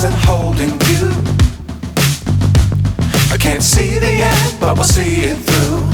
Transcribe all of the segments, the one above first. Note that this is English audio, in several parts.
wasn't holding you. I can't see the end, but we'll see it through.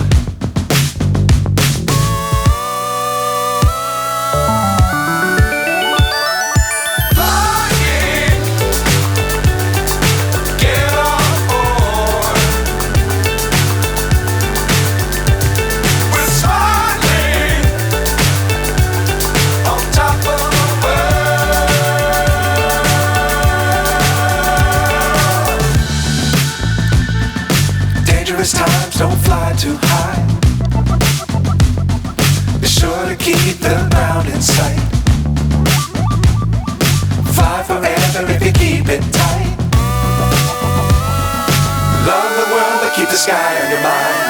Times don't fly too high. Be sure to keep the ground in sight. Fly forever if you keep it tight. Love the world but keep the sky on your mind.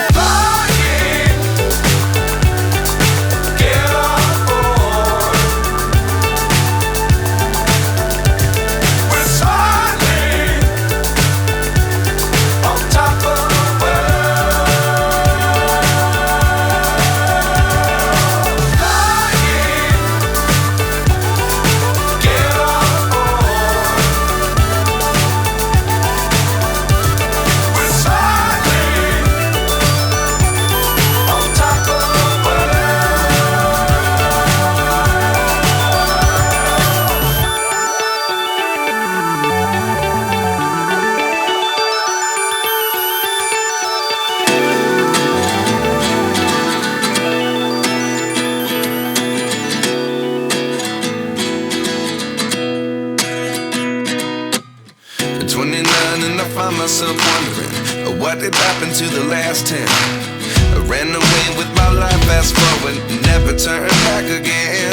Myself wondering what did happen to the last 10. I ran away with my life, fast forward, never turn back again.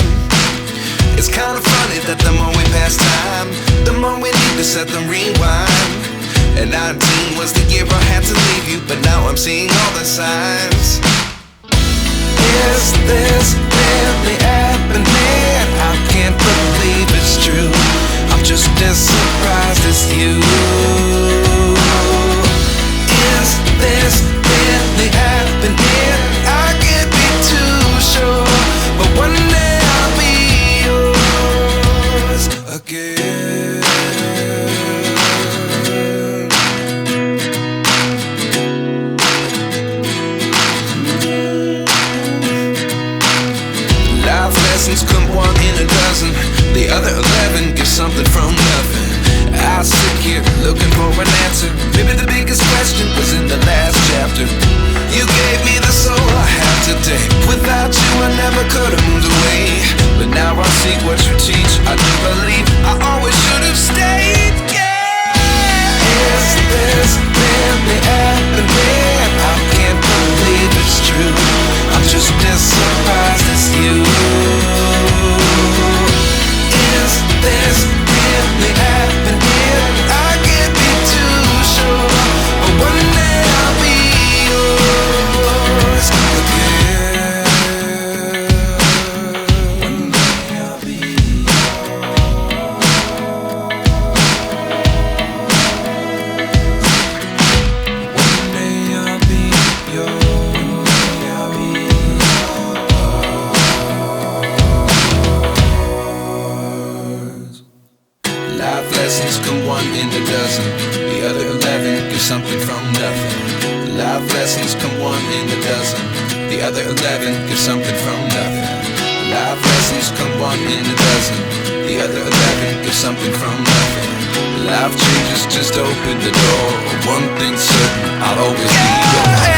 It's kind of funny that the more we pass time, the more we need to set the rewind. And 19 was the year I had to leave you, but now I'm seeing all the signs. Is this really happening? I can't believe it's true. I'm just as surprised as you. Is this really happening? I can't be too sure, but one day I'll be yours again. Life lessons come one in a dozen. The other 11 give something from nothing. I sit here looking for an answer. Maybe the biggest question was in the last chapter. You gave me the soul I have today. Without you I never could have moved away. But now I see what you teach. I do believe I always should have stayed. Yeah. Is this really happening? I can't believe it's true. I'm just as surprised as you. Is this really happening? I can't be too sure, but one day I'll be yours again. One day I'll be yours. One day I'll be yours. I'll be yours. Life lessons come one in a dozen. The other 11 give something from nothing. Life lessons come one in a dozen. The other 11 give something from nothing. Life lessons come one in a dozen. The other 11 give something from nothing. Life changes just open the door. One thing's certain, I'll always be yours.